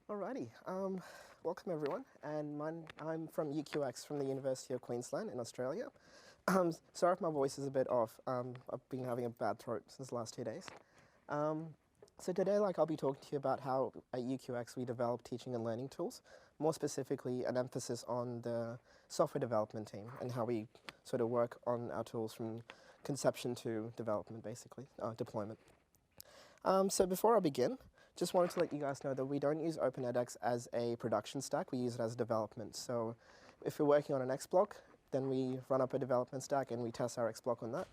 Alrighty, welcome everyone, and I'm from UQX from the University of Queensland in Australia. Sorry if my voice is a bit off. I've been having a bad throat since the last 2 days. So today, I'll be talking to you about how at UQX we develop teaching and learning tools, more specifically an emphasis on the software development team and how we sort of work on our tools from conception to development, basically, deployment. So before I begin, just wanted to let you guys know that we don't use OpenEdX as a production stack, we use it as development. So if we're working on an X block, then we run up a development stack and we test our X block on that.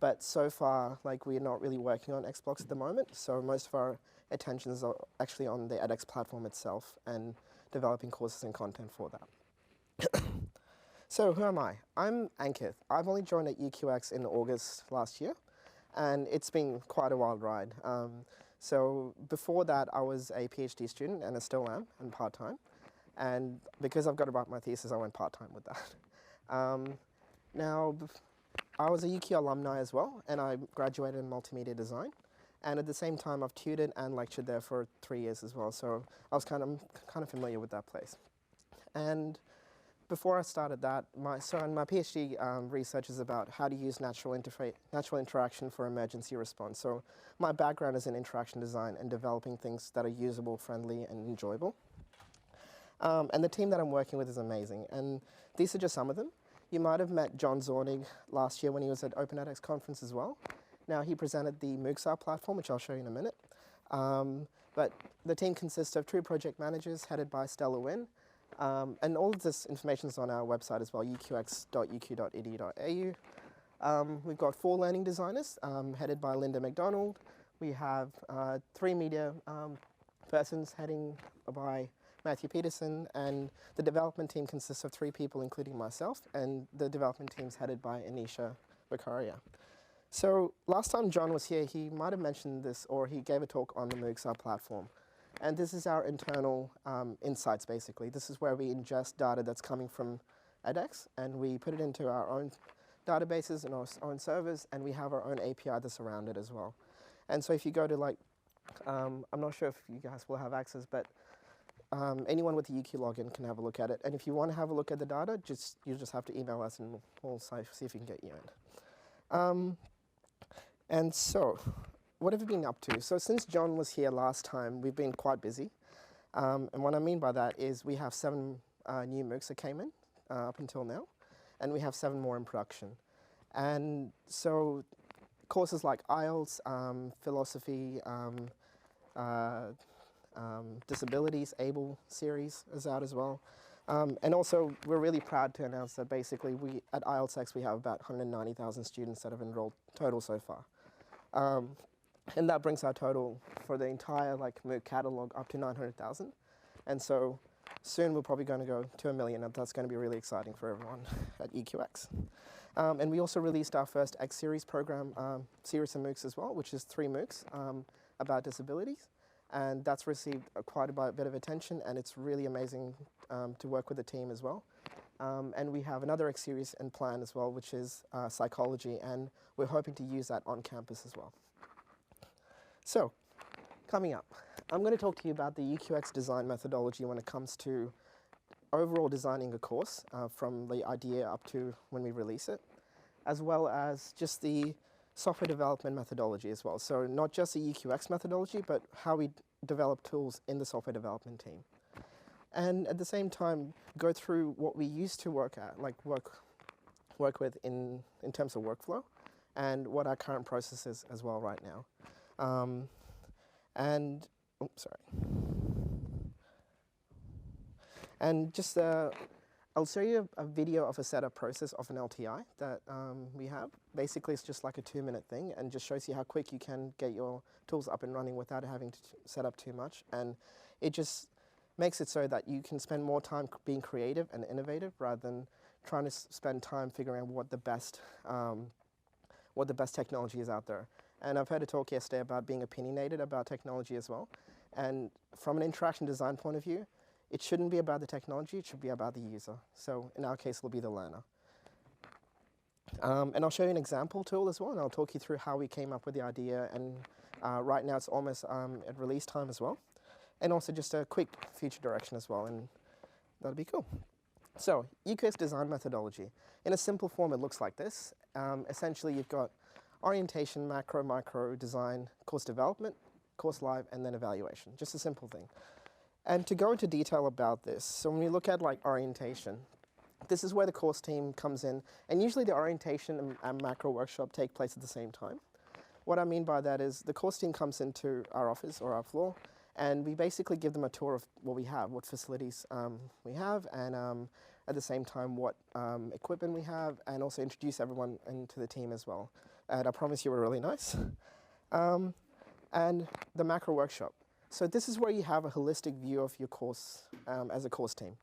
But so far, we're not really working on X blocks at the moment, so most of our attentions are actually on the edX platform itself and developing courses and content for that. So who am I? I'm Ankith. I've only joined at UQX in August last year, and it's been quite a wild ride. So before that, I was a PhD student, and I still am, and part-time. And because I've got to write my thesis, I went part-time with that. Now, I was a UQ alumni as well, and I graduated in multimedia design. And at the same time, I've tutored and lectured there for 3 years as well, so I was kind of familiar with that place. And before I started that, my PhD research is about how to use natural interaction for emergency response. So my background is in interaction design and developing things that are usable, friendly, and enjoyable. And the team that I'm working with is amazing. And these are just some of them. You might have met John Zornig last year when he was at OpenEdX conference as well. Now, he presented the MOOCs platform, which I'll show you in a minute. But the team consists of 2 project managers headed by Stella Wynn. And all of this information is on our website as well, uqx.uq.edu.au. We've got 4 learning designers headed by Linda McDonald. We have 3 media persons heading by Matthew Peterson, and the development team consists of 3 people, including myself, and the development team's headed by Anisha Vicaria. So last time John was here, he might have mentioned this, or he gave a talk on the MOOCs platform. And this is our internal insights, basically. This is where we ingest data that's coming from edX, and we put it into our own databases and our own servers, and we have our own API that's around it as well. And so if you go to, I'm not sure if you guys will have access, but anyone with the UQ login can have a look at it. And if you want to have a look at the data, you just have to email us, and we'll see if we can get you in. And so, what have we been up to? So since John was here last time, we've been quite busy. And what I mean by that is we have 7 new MOOCs that came in up until now, and we have 7 more in production. And so courses like IELTS, philosophy, disabilities, ABLE series is out as well. And also, we're really proud to announce that basically at IELTSX we have about 190,000 students that have enrolled total so far. And that brings our total for the entire MOOC catalog up to 900,000. And so soon we're probably going to go to 1 million, and that's going to be really exciting for everyone at UQX. And we also released our first X Series program, series of MOOCs as well, which is 3 MOOCs about disabilities. And that's received quite a bit of attention, and it's really amazing to work with the team as well. And we have another X Series in plan as well, which is psychology, and we're hoping to use that on campus as well. So, coming up, I'm going to talk to you about the UQX design methodology when it comes to overall designing a course from the idea up to when we release it, as well as just the software development methodology as well. So not just the UQX methodology, but how we develop tools in the software development team. And at the same time, go through what we used to work with in terms of workflow, and what our current process is as well right now. And just I'll show you a video of a setup process of an LTI that we have. Basically, it's just like a 2-minute thing, and just shows you how quick you can get your tools up and running without having to set up too much. And it just makes it so that you can spend more time being creative and innovative rather than trying to spend time figuring out what the best technology is out there. And I've heard a talk yesterday about being opinionated about technology as well. And from an interaction design point of view, it shouldn't be about the technology, it should be about the user. So in our case, it'll be the learner. And I'll show you an example tool as well, and I'll talk you through how we came up with the idea. And right now it's almost at release time as well. and also just a quick future direction as well, and that'll be cool. So, UX design methodology. In a simple form, it looks like this. Essentially, you've got orientation, macro, micro, design, course development, course live, and then evaluation. Just a simple thing. And to go into detail about this, so when we look at like orientation, this is where the course team comes in, and usually the orientation and macro workshop take place at the same time. What I mean by that is the course team comes into our office or our floor, and we basically give them a tour of what we have, what facilities we have, and at the same time what equipment we have, and also introduce everyone into the team as well. And I promise you we're really nice. And the macro workshop. So this is where you have a holistic view of your course as a course team.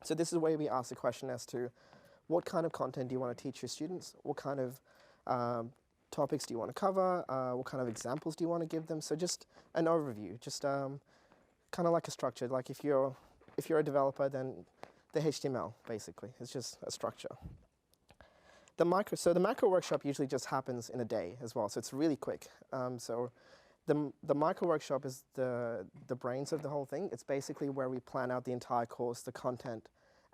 So this is where we ask the question as to what kind of content do you want to teach your students? What kind of topics do you want to cover? What kind of examples do you want to give them? So just an overview, just kind of like a structure. Like if you're a developer, then the HTML basically is just a structure. The macro workshop usually just happens in a day as well, so it's really quick. So the micro workshop is the brains of the whole thing. It's basically where we plan out the entire course, the content,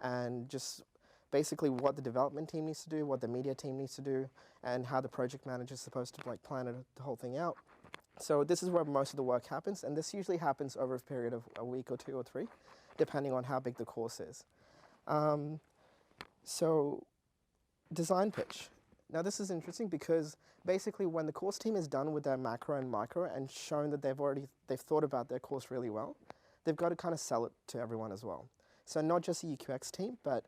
and just basically what the development team needs to do, what the media team needs to do, and how the project manager is supposed to like plan the whole thing out. So this is where most of the work happens, and this usually happens over a period of a week or 2 or 3, depending on how big the course is. So design pitch. Now this is interesting because basically when the course team is done with their macro and micro and shown that they've thought about their course really well, they've got to kind of sell it to everyone as well. So not just the UQX team, but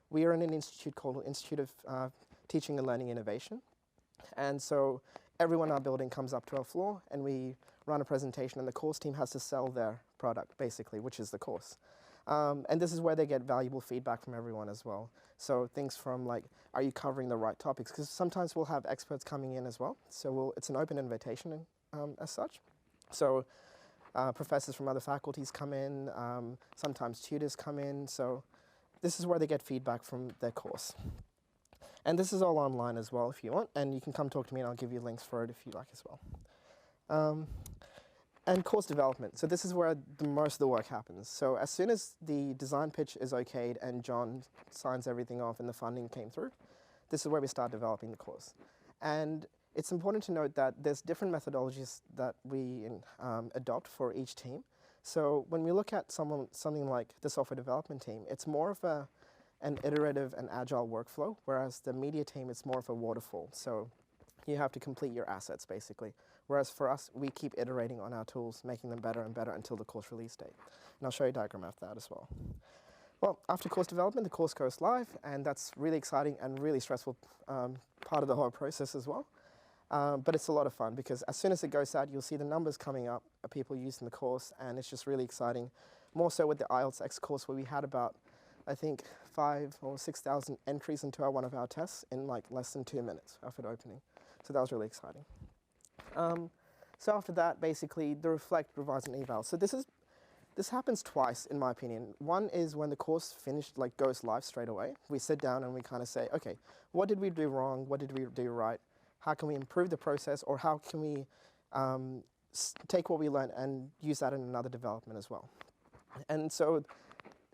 we are in an institute called Institute of Teaching and Learning Innovation. And so everyone in our building comes up to our floor and we run a presentation, and the course team has to sell their product basically, which is the course. And this is where they get valuable feedback from everyone as well. So things from like, are you covering the right topics? Because sometimes we'll have experts coming in as well. So it's an open invitation as such. So professors from other faculties come in, sometimes tutors come in. So this is where they get feedback from their course. And this is all online as well if you want. And you can come talk to me and I'll give you links for it if you like as well. And course development. So this is where most of the work happens. So as soon as the design pitch is okayed and John signs everything off and the funding came through, this is where we start developing the course. And it's important to note that there's different methodologies that we adopt for each team. So when we look at something like the software development team, it's more of an iterative and agile workflow, whereas the media team is more of a waterfall. So you have to complete your assets basically. Whereas for us, we keep iterating on our tools, making them better and better until the course release date. And I'll show you a diagram of that as well. Well, after course development, the course goes live, and that's really exciting and really stressful part of the whole process as well. But it's a lot of fun because as soon as it goes out, you'll see the numbers coming up of people using the course, and it's just really exciting. More so with the IELTS X course, where we had about, I think, 5,000 or 6,000 entries into one of our tests in like less than 2 minutes after opening. So that was really exciting. So after that, basically, the reflect, revise, and eval. So this happens twice, in my opinion. One is when the course goes live straight away. We sit down and we kind of say, okay, what did we do wrong? What did we do right? How can we improve the process? Or how can we take what we learned and use that in another development as well? And so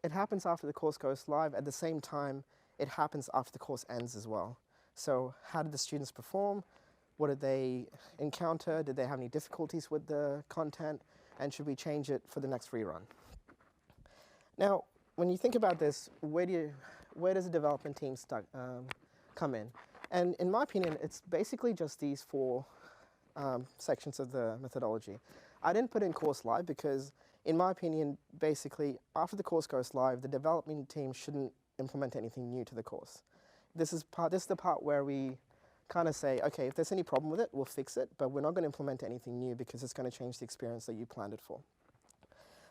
it happens after the course goes live. At the same time, it happens after the course ends as well. So how did the students perform? What did they encounter? Did they have any difficulties with the content? And should we change it for the next rerun? Now, when you think about this, where does the development team come in? And in my opinion, it's basically just these 4 sections of the methodology. I didn't put in course live because, in my opinion, basically, after the course goes live, the development team shouldn't implement anything new to the course. This is the part where we kind of say, okay, if there's any problem with it, we'll fix it, but we're not going to implement anything new because it's going to change the experience that you planned it for.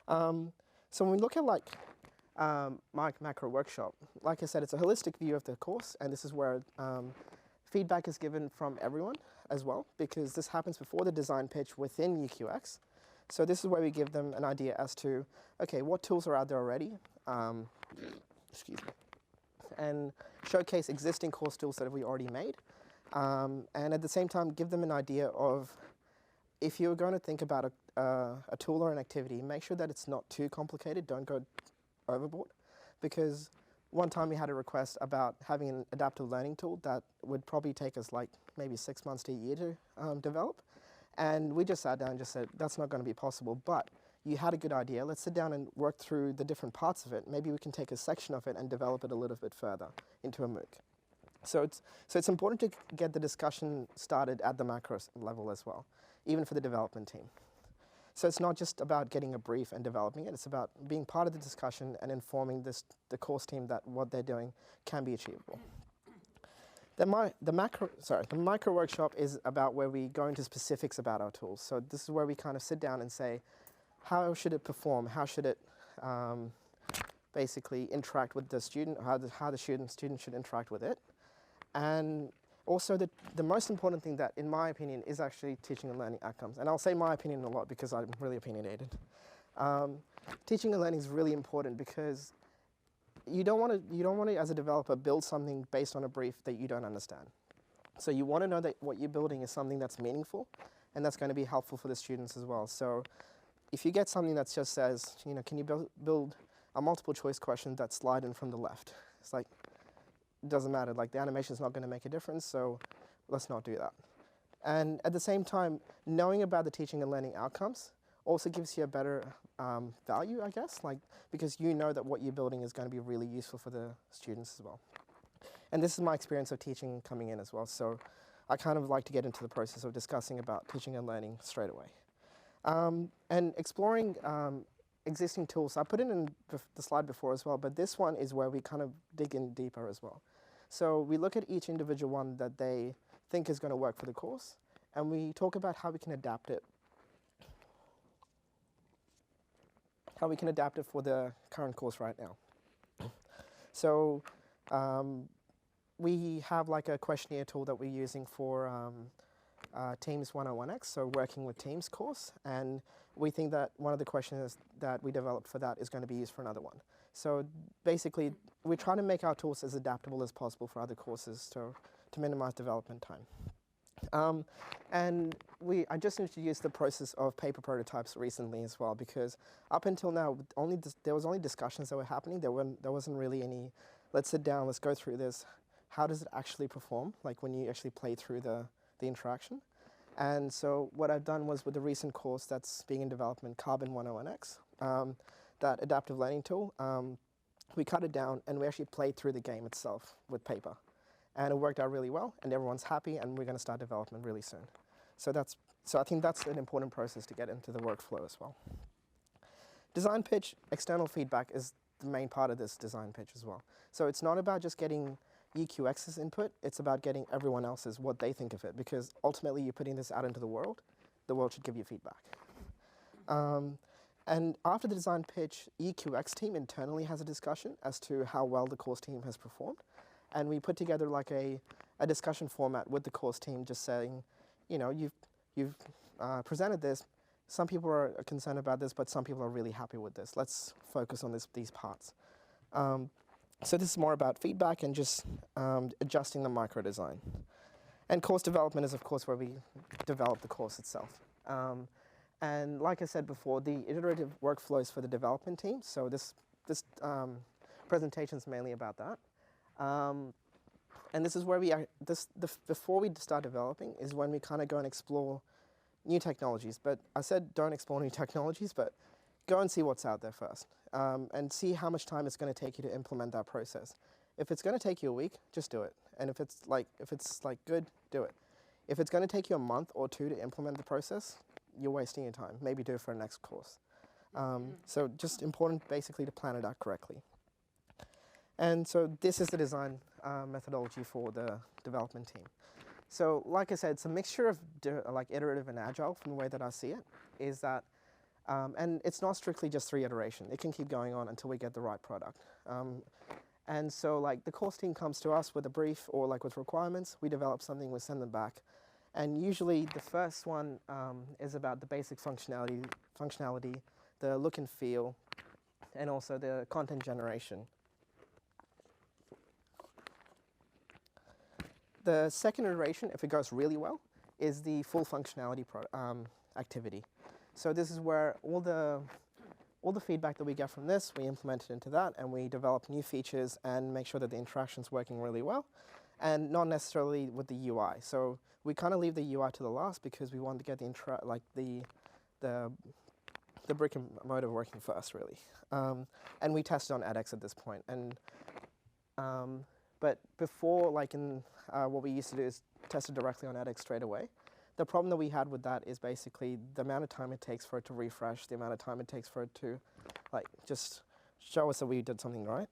So when we look at my macro workshop, like I said, it's a holistic view of the course, and this is where feedback is given from everyone as well, because this happens before the design pitch within UQX. So this is where we give them an idea as to, okay, what tools are out there already, excuse me, and showcase existing course tools that we already made. And at the same time, give them an idea of if you're going to think about a tool or an activity, make sure that it's not too complicated. Don't go overboard, because one time we had a request about having an adaptive learning tool that would probably take us like maybe 6 months to a year to develop. And we just sat down and just said, that's not going to be possible, but you had a good idea. Let's sit down and work through the different parts of it. Maybe we can take a section of it and develop it a little bit further into a MOOC. So it's important to get the discussion started at the macro level as well, even for the development team. So it's not just about getting a brief and developing it. It's about being part of the discussion and informing the course team that what they're doing can be achievable. The micro workshop is about where we go into specifics about our tools. So this is where we kind of sit down and say, how should it perform? How should it basically interact with the student? How the student should interact with it? And also the most important thing that, in my opinion, is actually teaching and learning outcomes. And I'll say my opinion a lot because I'm really opinionated. Teaching and learning is really important because you don't want to, as a developer, build something based on a brief that you don't understand. So you want to know that what you're building is something that's meaningful and that's going to be helpful for the students as well. So if you get something that just says, can you build a multiple choice question that's slide in from the left? It's like, it doesn't matter, like the animation is not going to make a difference, so let's not do that. And at the same time, knowing about the teaching and learning outcomes also gives you a better value, I guess, because you know that what you're building is going to be really useful for the students as well. And this is my experience of teaching coming in as well, so I kind of like to get into the process of discussing about teaching and learning straight away. And exploring existing tools. I put it in the slide before as well, but this one is where we kind of dig in deeper as well. So we look at each individual one that they think is going to work for the course, and we talk about how we can adapt it. How we can adapt it for the current course right now. So we have like a questionnaire tool that we're using for Teams 101X, so working with Teams course, and we think that one of the questions that we developed for that is going to be used for another one. So basically, we're trying to make our tools as adaptable as possible for other courses to minimize development time. And I just introduced the process of paper prototypes recently as well, because up until now, there was only discussions that were happening. There wasn't really any, let's sit down, let's go through this. How does it actually perform, like when you actually play through the interaction? And so what I've done was with the recent course that's being in development, Carbon 101X, that adaptive learning tool, we cut it down and we actually played through the game itself with paper. And it worked out really well, and everyone's happy, and we're going to start development really soon. So I think that's an important process to get into the workflow as well. Design pitch, external feedback is the main part of this design pitch as well. So it's not about just getting UQX's input, it's about getting everyone else's, what they think of it, because ultimately you're putting this out into the world should give you feedback. And after the design pitch, EQX team internally has a discussion as to how well the course team has performed. And we put together like a discussion format with the course team, just saying, you've presented this. Some people are concerned about this, but some people are really happy with this. Let's focus on these parts. So this is more about feedback and just adjusting the micro design. And course development is, of course, where we develop the course itself. And like I said before, the iterative workflows for the development team. So this presentation is mainly about that. And this is where before we start developing is when we kind of go and explore new technologies. But I said don't explore new technologies, but go and see what's out there first, and see how much time it's going to take you to implement that process. If it's going to take you a week, just do it. And if it's good, do it. If it's going to take you a month or two to implement the process, you're wasting your time. Maybe do it for a next course. So just important basically to plan it out correctly. And so this is the design methodology for the development team. So like I said, it's a mixture of iterative and agile from the way that I see it, is that, and it's not strictly just 3 iterations. It can keep going on until we get the right product. And so the course team comes to us with a brief or with requirements. We develop something, we send them back. And usually the first one is about the basic functionality, the look and feel, and also the content generation. The second iteration, if it goes really well, is the full functionality activity. So this is where all the feedback that we get from this, we implement it into that, and we develop new features and make sure that the interaction's working really well, and not necessarily with the UI. So we kind of leave the UI to the last because we want to get the brick and mortar working first, really. And we test it on edX at this point. But before, what we used to do is test it directly on edX straight away. The problem that we had with that is basically the amount of time it takes for it to refresh, the amount of time it takes for it to just show us that we did something right.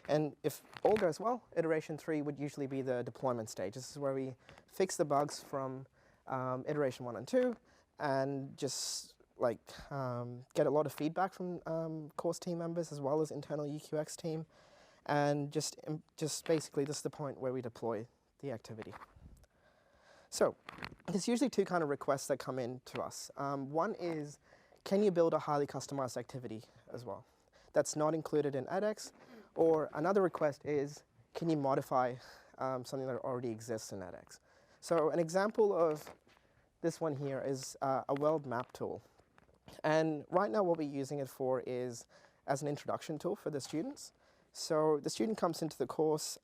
And if all goes well, iteration 3 would usually be the deployment stage. This is where we fix the bugs from iteration 1 and 2 and just get a lot of feedback from course team members as well as internal UQX team. And just basically this is the point where we deploy the activity. So there's usually two kind of requests that come in to us. One is, can you build a highly customized activity as well? That's not included in edX. Or another request is, can you modify something that already exists in edX? So an example of this one here is a world map tool. And right now what we're using it for is as an introduction tool for the students. So the student comes into the course,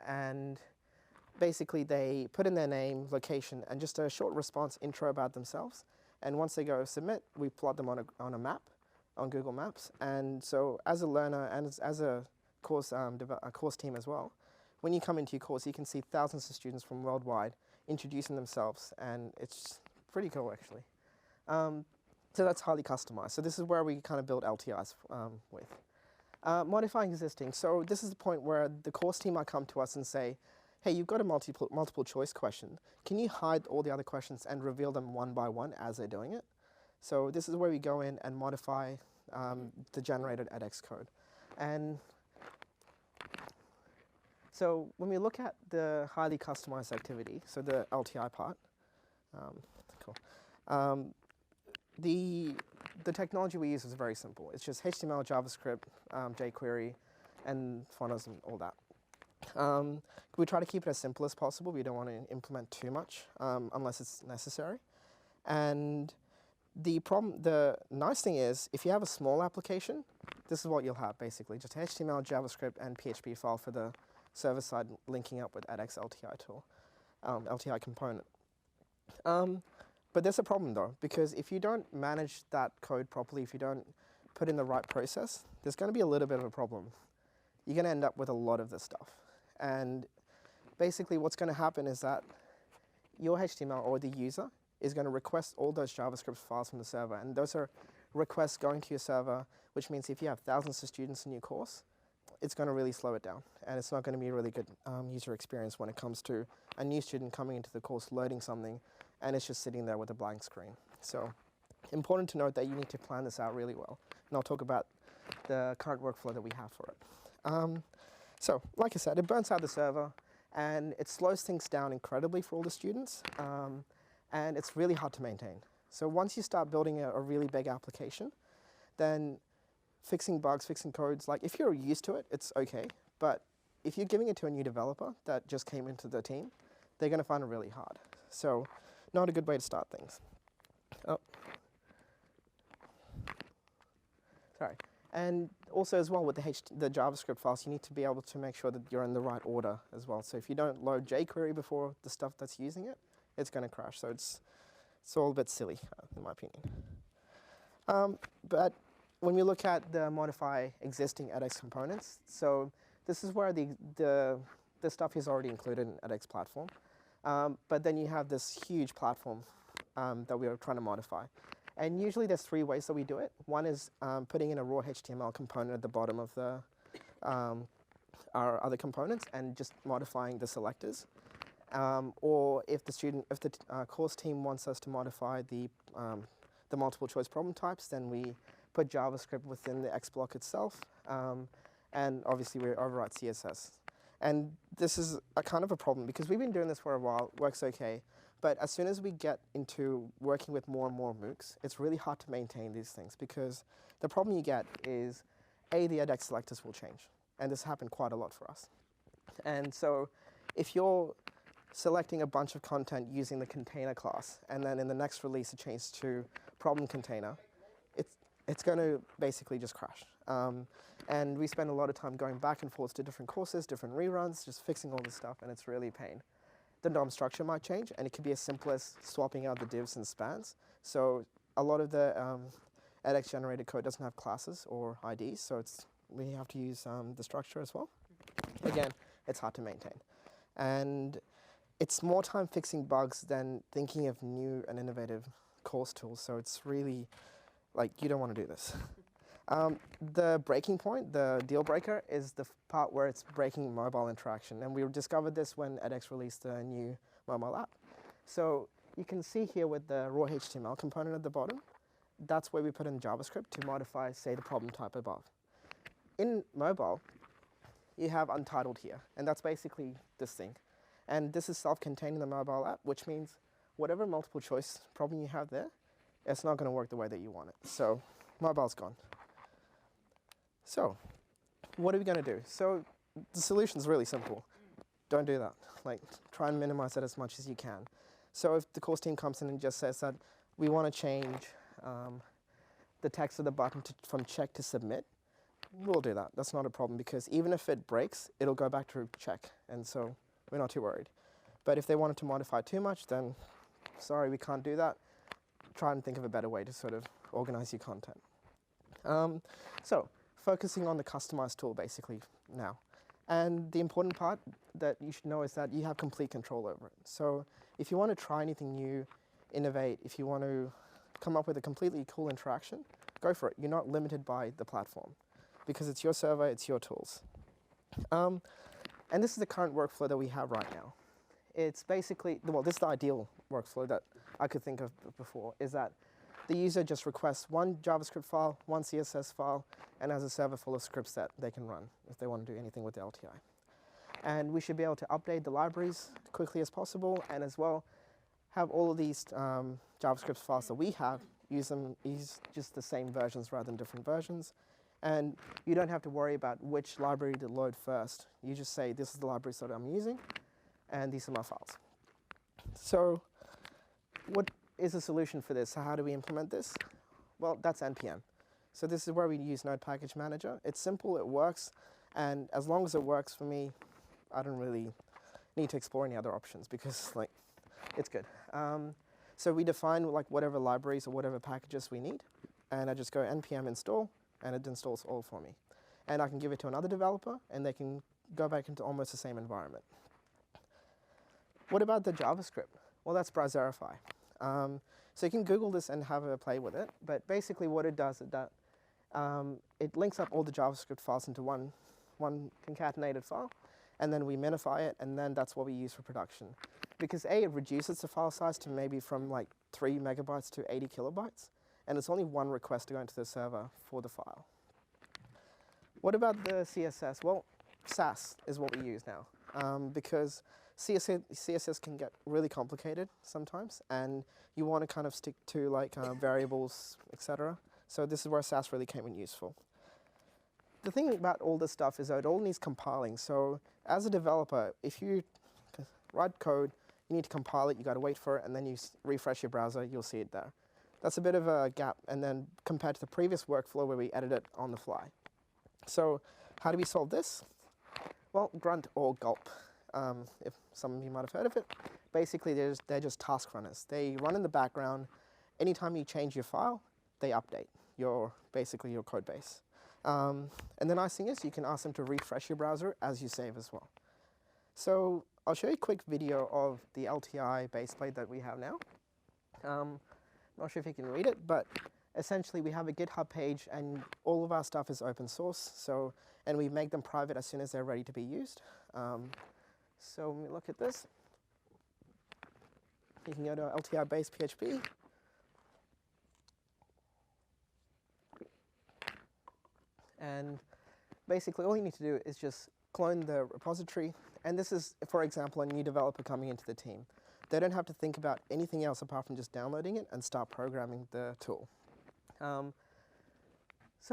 and basically they put in their name, location, and just a short response intro about themselves. And once they go submit, we plot them on a map, on Google Maps. And so as a learner and as a course team as well, when you come into your course, you can see thousands of students from worldwide introducing themselves, and it's pretty cool actually. So that's highly customized. So this is where we kind of build LTIs with. Modifying existing. So this is the point where the course team might come to us and say, hey, you've got a multiple choice question. Can you hide all the other questions and reveal them one by one as they're doing it? So this is where we go in and modify the generated edX code. And so when we look at the highly customized activity, so the LTI part, cool. The technology we use is very simple. It's just HTML, JavaScript, jQuery, and funnels and all that. We try to keep it as simple as possible. We don't want to implement too much unless it's necessary. And the nice thing is, if you have a small application, this is what you'll have basically, just HTML, JavaScript, and PHP file for the server side linking up with edX LTI tool, LTI component. But there's a problem though, because if you don't manage that code properly, if you don't put in the right process, there's going to be a little bit of a problem. You're going to end up with a lot of this stuff. And basically what's going to happen is that your HTML or the user is going to request all those JavaScript files from the server. And those are requests going to your server, which means if you have thousands of students in your course, it's going to really slow it down. And it's not going to be a really good user experience when it comes to a new student coming into the course, loading something, and it's just sitting there with a blank screen. So important to note that you need to plan this out really well. And I'll talk about the current workflow that we have for it. So like I said, it burns out the server, and it slows things down incredibly for all the students, and it's really hard to maintain. So once you start building a really big application, then fixing bugs, fixing codes, if you're used to it, it's okay. But if you're giving it to a new developer that just came into the team, they're going to find it really hard. So not a good way to start things. Oh. Sorry. And also as well with the JavaScript files, you need to be able to make sure that you're in the right order as well. So if you don't load jQuery before the stuff that's using it, it's going to crash. So it's all a bit silly, in my opinion. But when we look at the modify existing edX components, so this is where the stuff is already included in edX platform. But then you have this huge platform that we are trying to modify. And usually there's three ways that we do it. One is putting in a raw HTML component at the bottom of our other components and just modifying the selectors. Or if the course team wants us to modify the multiple choice problem types, then we put JavaScript within the XBlock itself. And obviously we overwrite CSS. And this is a kind of a problem because we've been doing this for a while, works okay. But as soon as we get into working with more and more MOOCs, it's really hard to maintain these things because the problem you get is, A, the edX selectors will change. And this happened quite a lot for us. And so if you're selecting a bunch of content using the container class, and then in the next release it changes to problem container, it's going to basically just crash. And we spend a lot of time going back and forth to different courses, different reruns, just fixing all this stuff, and it's really a pain. The DOM structure might change, and it could be as simple as swapping out the divs and spans. So a lot of the edX generated code doesn't have classes or IDs, so we have to use the structure as well. Again, it's hard to maintain. And it's more time fixing bugs than thinking of new and innovative course tools, so it's really, like, you don't want to do this. The breaking point, the deal breaker, is the part where it's breaking mobile interaction. And we discovered this when edX released a new mobile app. So you can see here with the raw HTML component at the bottom, that's where we put in JavaScript to modify, say, the problem type above. In mobile, you have Untitled here, and that's basically this thing. And this is self-contained in the mobile app, which means whatever multiple choice problem you have there, it's not going to work the way that you want it. So mobile's gone. So what are we going to do? So the solution is really simple. Don't do that. Like, try and minimize it as much as you can. So if the course team comes in and just says that we want to change the text of the button from check to submit, we'll do that. That's not a problem, because even if it breaks, it'll go back to check. And so we're not too worried. But if they wanted to modify too much, then sorry, we can't do that. Try and think of a better way to sort of organize your content. So focusing on the customized tool basically now. And the important part that you should know is that you have complete control over it. So if you want to try anything new, innovate, if you want to come up with a completely cool interaction, go for it. You're not limited by the platform, because it's your server, it's your tools. And this is the current workflow that we have right now. It's basically, well, this is the ideal workflow that I could think of before, is that the user just requests one JavaScript file, one CSS file, and has a server full of scripts that they can run if they want to do anything with the LTI. And we should be able to update the libraries as quickly as possible, and as well have all of these JavaScript files that we have, use just the same versions rather than different versions. And you don't have to worry about which library to load first. You just say, this is the library that I'm using, and these are my files. So what is the solution for this? So how do we implement this? Well, that's NPM. So this is where we use Node Package Manager. It's simple, it works, and as long as it works for me, I don't really need to explore any other options, because like, it's good. So we define like whatever libraries or whatever packages we need, and I just go npm install, and it installs all for me. And I can give it to another developer, and they can go back into almost the same environment. What about the JavaScript? Well, that's Browserify. So you can Google this and have a play with it, but basically what it does is that it links up all the JavaScript files into one concatenated file, and then we minify it, and then that's what we use for production. Because A, it reduces the file size to maybe from like 3 megabytes to 80 kilobytes, and it's only one request to go into the server for the file. What about the CSS? Well, Sass is what we use now, because CSS can get really complicated sometimes, and you want to kind of stick to like variables, etc. So this is where Sass really came in useful. The thing about all this stuff is that it all needs compiling. So as a developer, if you write code, you need to compile it, you got to wait for it, and then you refresh your browser, you'll see it there. That's a bit of a gap, and then compared to the previous workflow where we edit it on the fly. So how do we solve this? Well, grunt or gulp. If some of you might have heard of it. Basically, they're just task runners. They run in the background. Anytime you change your file, they update basically your code base. And the nice thing is you can ask them to refresh your browser as you save as well. So I'll show you a quick video of the Lti Baseplate that we have now. Not sure if you can read it, but essentially we have a GitHub page, and all of our stuff is open source. And we make them private as soon as they're ready to be used. So when we look at this, you can go to Lti base PHP. And basically all you need to do is just clone the repository. And this is, for example, a new developer coming into the team. They don't have to think about anything else apart from just downloading it and start programming the tool. So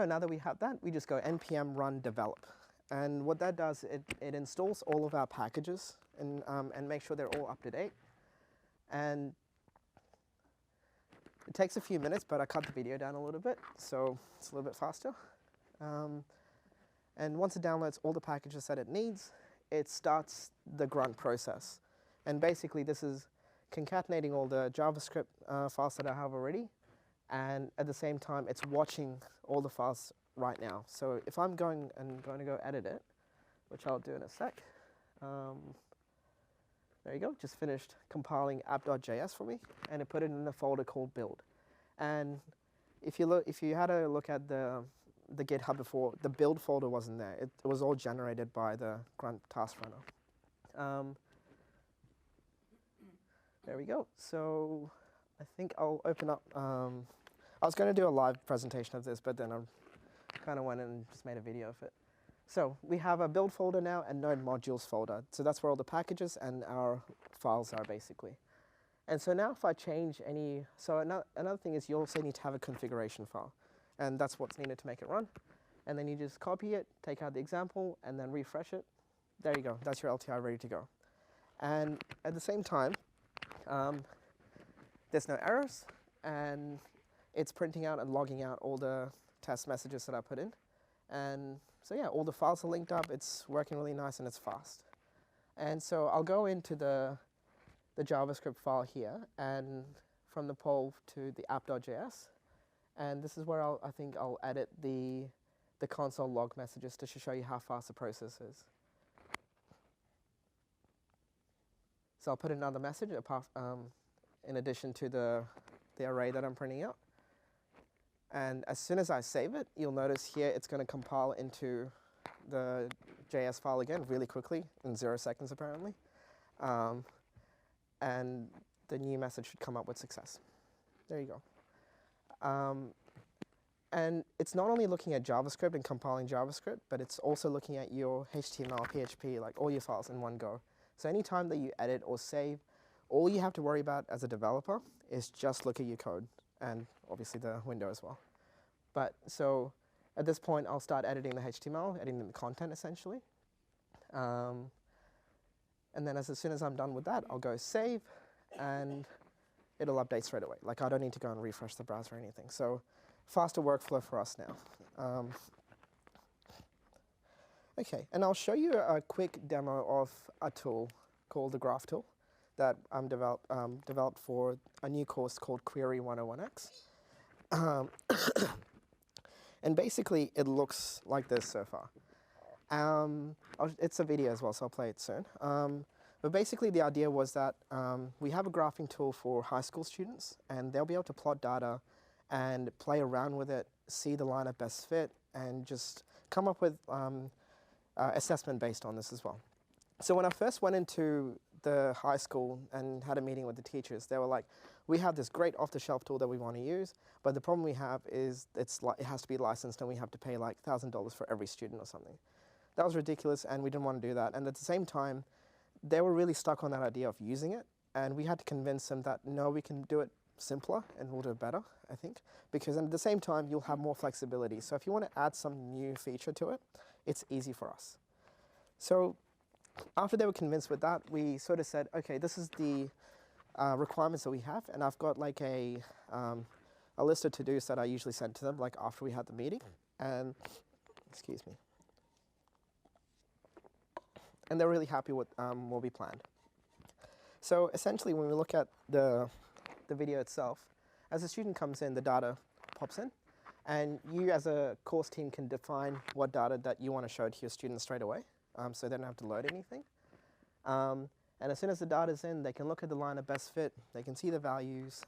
now that we have that, we just go npm run develop. And what that does, it installs all of our packages and make sure they're all up to date. And it takes a few minutes, but I cut the video down a little bit, so it's a little bit faster. And once it downloads all the packages that it needs, it starts the grunt process. And basically, this is concatenating all the JavaScript files that I have already, and at the same time, it's watching all the files right now. So if I'm going to go edit it, which I'll do in a sec. There you go, just finished compiling app.js for me, and it put it in a folder called build. And if you had a look at the GitHub before, the build folder wasn't there. It was all generated by the grunt task runner. There we go. So I think I'll open up. I was going to do a live presentation of this, but then I kind of went and just made a video of it. So we have a build folder now and node modules folder. So that's where all the packages and our files are basically. And so now if I change any, so another thing is you also need to have a configuration file. And that's what's needed to make it run. And then you just copy it, take out the example, and then refresh it. There you go. That's your LTI ready to go. And at the same time, there's no errors, and it's printing out and logging out all the test messages that I put in. And so yeah, all the files are linked up. It's working really nice, and it's fast. And so I'll go into the JavaScript file here, and from the poll to the app.js. And this is where I think I'll edit the console log messages to show you how fast the process is. So I'll put another message in addition to the array that I'm printing out. And as soon as I save it, you'll notice here it's going to compile into the JS file again really quickly, in 0 seconds apparently. And the new message should come up with success. There you go. And it's not only looking at JavaScript and compiling JavaScript, but it's also looking at your HTML, PHP, like all your files in one go. So anytime that you edit or save, all you have to worry about as a developer is just look at your code, and obviously the window as well. But so at this point, I'll start editing the HTML, editing the content essentially. And then as soon as I'm done with that, I'll go save, and it'll update straight away. Like I don't need to go and refresh the browser or anything. So faster workflow for us now. Okay, and I'll show you a quick demo of a tool called the Graph tool that I'm developed for a new course called Query 101X. And basically, it looks like this so far. It's a video as well, so I'll play it soon. But basically, the idea was that we have a graphing tool for high school students, and they'll be able to plot data and play around with it, see the line of best fit, and just come up with assessment based on this as well. So when I first went into the high school and had a meeting with the teachers, they were like, we have this great off-the-shelf tool that we want to use, but the problem we have is it has to be licensed and we have to pay like $1,000 for every student or something. That was ridiculous, and we didn't want to do that. And at the same time, they were really stuck on that idea of using it, and we had to convince them that, no, we can do it simpler and we'll do it better, I think, because at the same time, you'll have more flexibility. So if you want to add some new feature to it, it's easy for us. So after they were convinced with that, we sort of said, okay, this is the requirements that we have, and I've got like a list of to-dos that I usually send to them, like after we had the meeting, and, excuse me, and they're really happy with what we planned. So essentially, when we look at the video itself, as a student comes in, the data pops in, and you as a course team can define what data that you want to show to your students straight away, so they don't have to load anything. And as soon as the data's in, they can look at the line of best fit, they can see the values,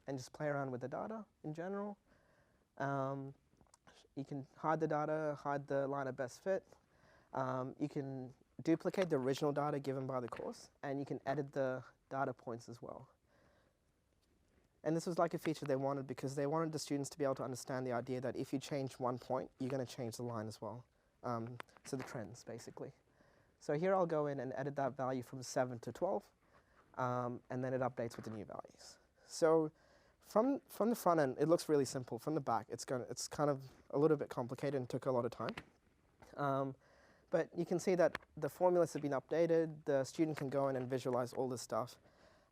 and just play around with the data in general. You can hide the data, hide the line of best fit. You can duplicate the original data given by the course, and you can edit the data points as well. And this was like a feature they wanted because they wanted the students to be able to understand the idea that if you change one point, you're going to change the line as well. So the trends, basically. So here I'll go in and edit that value from 7 to 12, and then it updates with the new values. So from the front end, it looks really simple. From the back, it's kind of a little bit complicated and took a lot of time. But you can see that the formulas have been updated. The student can go in and visualize all this stuff.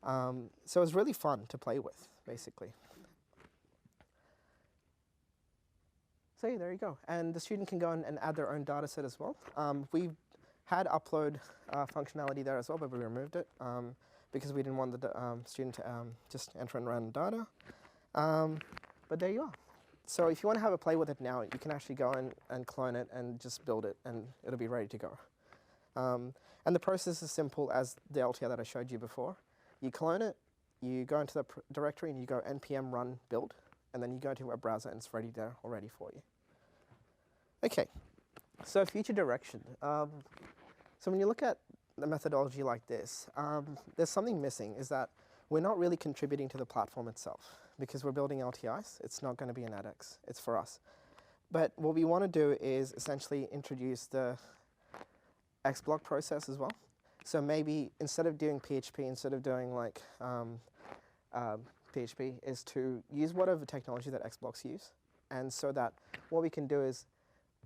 So it's really fun to play with, basically. So yeah, there you go. And the student can go in and add their own data set as well. We had upload functionality there as well, but we removed it because we didn't want the student to just enter in random data. But there you are. So if you want to have a play with it now, you can actually go in and clone it and just build it, and it'll be ready to go. And the process is simple as the LTI that I showed you before. You clone it, you go into the directory, and you go npm run build, and then you go to a web browser, and it's ready there already for you. Okay, so future direction. So when you look at the methodology like this, there's something missing, is that we're not really contributing to the platform itself. Because we're building LTIs, it's not going to be an edX, it's for us. But what we want to do is essentially introduce the XBlock process as well. So maybe instead of doing PHP, instead of doing like PHP, is to use whatever technology that XBlocks use. And so that what we can do is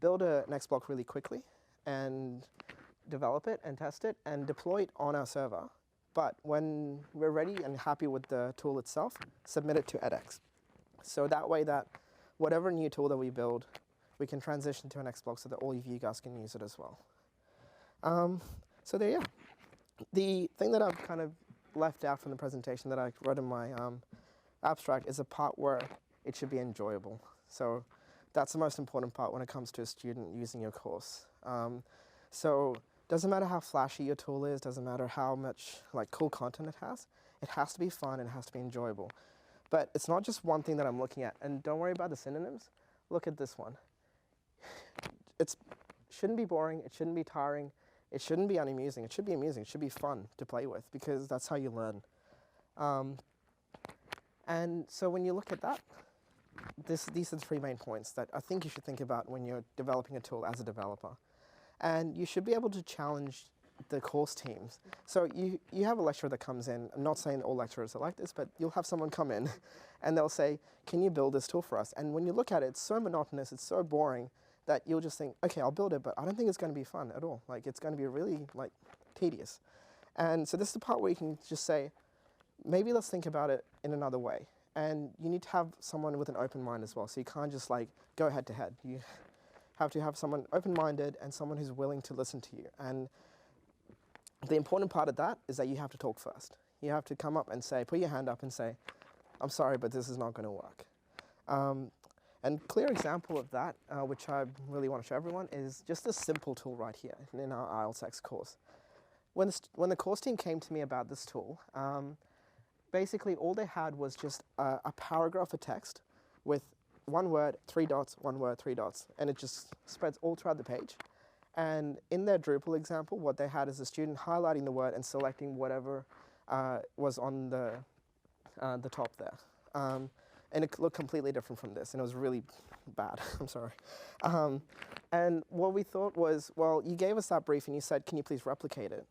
build an XBlock really quickly and develop it and test it and deploy it on our server. But when we're ready and happy with the tool itself, submit it to edX. So that way that whatever new tool that we build, we can transition to an XBlock so that all of you guys can use it as well. So there you go. The thing that I've kind of left out from the presentation that I wrote in my abstract is a part where it should be enjoyable. So that's the most important part when it comes to a student using your course. Doesn't matter how flashy your tool is, doesn't matter how much cool content it has to be fun and it has to be enjoyable. But it's not just one thing that I'm looking at, and don't worry about the synonyms. Look at this one. It shouldn't be boring, it shouldn't be tiring, it shouldn't be unamusing, it should be amusing, it should be fun to play with because that's how you learn. And so when you look at that, these are the 3 main points that I think you should think about when you're developing a tool as a developer. And you should be able to challenge the course teams. So you have a lecturer that comes in. I'm not saying all lecturers are like this, but you'll have someone come in and they'll say, can you build this tool for us? And when you look at it, it's so monotonous, it's so boring that you'll just think, okay, I'll build it, but I don't think it's going to be fun at all. It's going to be really tedious. And so this is the part where you can just say, maybe let's think about it in another way. And you need to have someone with an open mind as well. So you can't just go head to head. You have to have someone open-minded and someone who's willing to listen to you. And the important part of that is that you have to talk first. You have to come up and say, put your hand up and say, I'm sorry, but this is not going to work. And clear example of that, which I really want to show everyone, is just a simple tool right here in our IELTS course. When the course team came to me about this tool, basically all they had was just a paragraph of text with 1 word, 3 dots, 1 word, 3 dots, and it just spreads all throughout the page. And in their Drupal example, what they had is a student highlighting the word and selecting whatever was on the top there. And it looked completely different from this, and it was really bad. I'm sorry. And what we thought was, well, you gave us that brief and you said, can you please replicate it?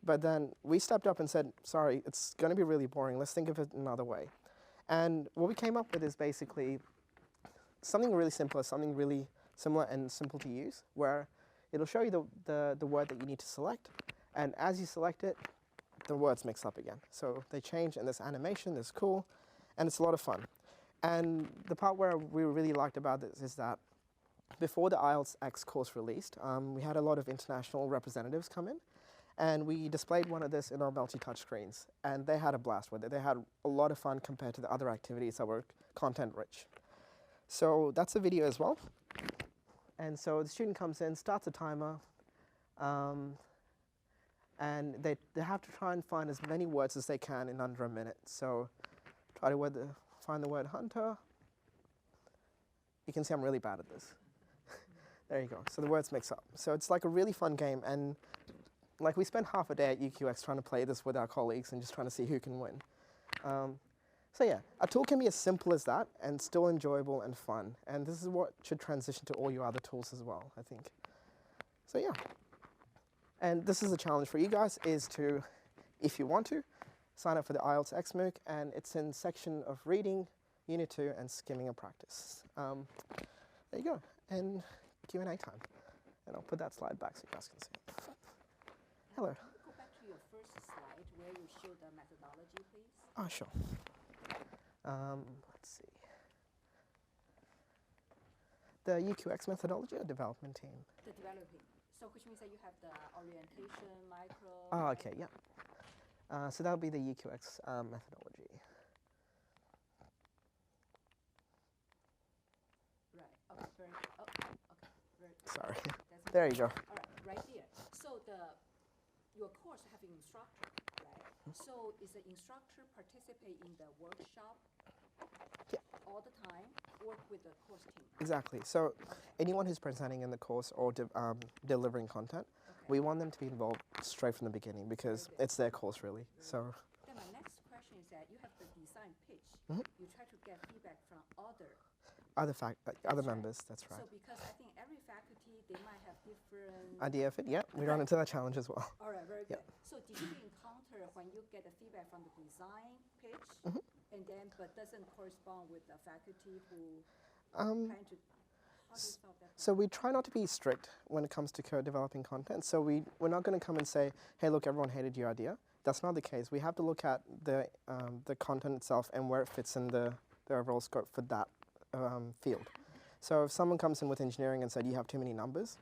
But then we stepped up and said, sorry, it's going to be really boring. Let's think of it another way. And what we came up with is basically something really simple, something really similar and simple to use, where it'll show you the word that you need to select. And as you select it, the words mix up again. So they change, and there's animation, there's cool, and it's a lot of fun. And the part where we really liked about this is that before the IELTS X course released, we had a lot of international representatives come in, and we displayed one of this in our multi-touch screens, and they had a blast with it. They had a lot of fun compared to the other activities that were content-rich. So that's a video as well. And so the student comes in, starts a timer, and they have to try and find as many words as they can in under a minute. So try to find the word hunter. You can see I'm really bad at this. There you go. So the words mix up. So it's like a really fun game, and we spent half a day at UQX trying to play this with our colleagues and just trying to see who can win. So yeah, a tool can be as simple as that and still enjoyable and fun. And this is what should transition to all your other tools as well, I think. So yeah. And this is a challenge for you guys, is to, if you want to, sign up for the IELTS X MOOC, and it's in section of reading, Unit 2, and skimming and practice. There you go, and Q&A time. And I'll put that slide back so you guys can see it. Hello. Can you go back to your first slide where you show the methodology, please? Oh, sure. Let's see. The UQX methodology or development team? The developing. So which means that you have the orientation, micro. Oh, okay, yeah. So that'll be the UQX methodology. Right. Okay. Very. Oh, okay. Very. Sorry. That's There you go. All right. Right there. So your course have an instructor, right? So is the instructor participate in the workshop? Yeah. All the time, work with the course team. Exactly. So anyone who's presenting in the course or delivering content, we want them to be involved straight from the beginning because it's their course really. So. Then my next question is that you have the design pitch. You try to get feedback from other members. That's right. So because I think every faculty they might have different idea of it. Yeah, we run into that challenge as well. All right, very Yep. good. So did you encounter when you get the feedback from the design pitch, and then but doesn't correspond with the faculty who plan to? How do you solve that? So we try not to be strict when it comes to co-developing content. So we're not going to come and say, hey, look, everyone hated your idea. That's not the case. We have to look at the content itself and where it fits in the overall scope for that field. So if someone comes in with engineering and said, you have too many numbers,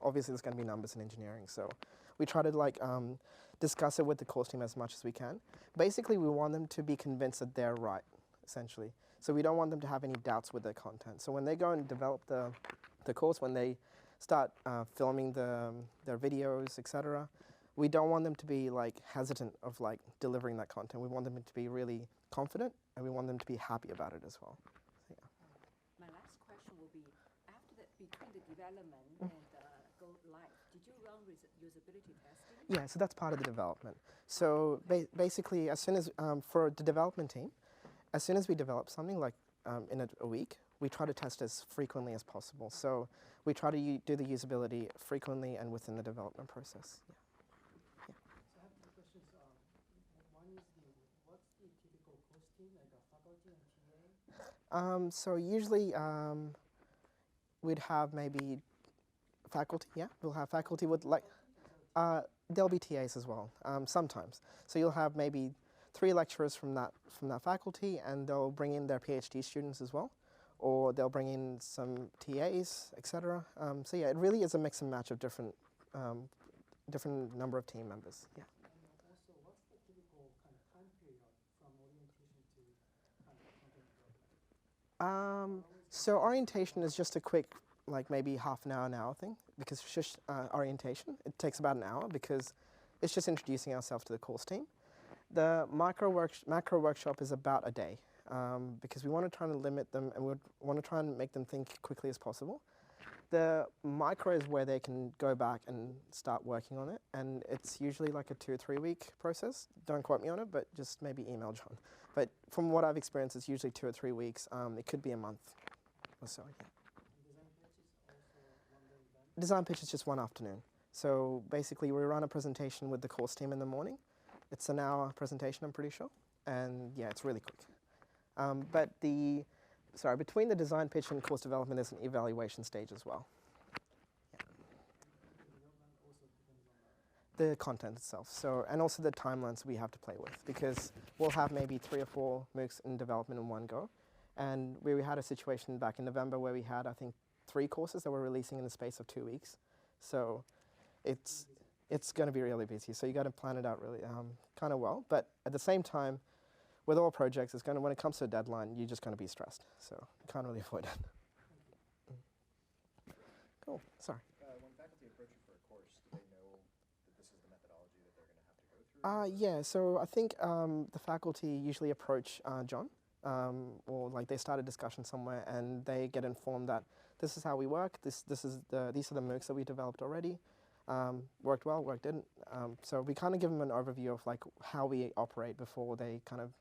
obviously there's going to be numbers in engineering. So we try to discuss it with the course team as much as we can. Basically, we want them to be convinced that they're right, essentially. So we don't want them to have any doubts with their content. So when they go and develop the course, when they start filming their videos, etc., we don't want them to be hesitant of delivering that content. We want them to be really confident, and we want them to be happy about it as well. So, yeah. My last question will be, after between the development and go live, did you run usability testing? Yeah, so that's part of the development. So basically, as soon as, for the development team, as soon as we develop something in a week, we try to test as frequently as possible. So we try to do the usability frequently and within the development process. Yeah. So I have two questions. One is what's the typical course team, like a faculty and TA? So usually we'd have maybe faculty, yeah. We'll have faculty with there'll be TAs as well, sometimes. So you'll have maybe 3 lecturers from that faculty, and they'll bring in their PhD students as well, or they'll bring in some TAs, etc. So yeah, it really is a mix and match of different number of team members. Yeah. And also, what's the typical kind of time period from orientation to kind of content development? So orientation is just a quick, maybe half an hour thing, because it's just orientation. It takes about an hour because it's just introducing ourselves to the course team. The macro workshop is about a day because we want to try to limit them and we want to try and make them think quickly as possible. The micro is where they can go back and start working on it, and it's usually like a 2 or 3 week process. Don't quote me on it, but just maybe email John. But from what I've experienced, it's usually 2 or 3 weeks. It could be a month or so. Yeah. Design pitch is just one afternoon. So basically, we run a presentation with the course team in the morning. It's an hour presentation, I'm pretty sure, and yeah, it's really quick. But between the design pitch and course development, there's an evaluation stage as well. Yeah. The content itself, and also the timelines we have to play with, because we'll have maybe 3 or 4 MOOCs in development in one go, and we had a situation back in November where we had, I think, 3 courses that we're releasing in the space of 2 weeks. So it's going to be really busy. So you got to plan it out really kind of well. But at the same time, with all projects, when it comes to a deadline, you're just going to be stressed. So you can't really avoid it. Cool. Sorry. When faculty approach you for a course, do they know that this is the methodology that they're going to have to go through? Yeah. So I think the faculty usually approach John, or they start a discussion somewhere, and they get informed that this is how we work. These are the MOOCs that we developed already. Worked well, worked didn't. So we kind of give them an overview of how we operate before they kind of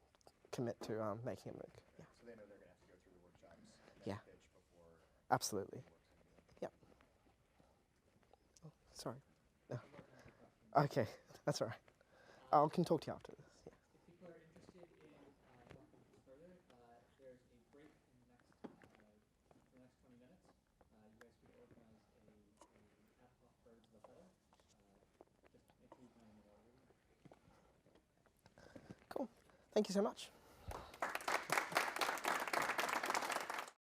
commit to making a MOOC. Yeah. So they know they're going to have to go through the workshops and Yeah. pitch before. Absolutely. Yep. Oh, sorry. No. Okay, that's all right. I can talk to you after this. Yeah. If people are interested in talking further, there's a break in the next 20 minutes. You guys could organize a Thank you so much.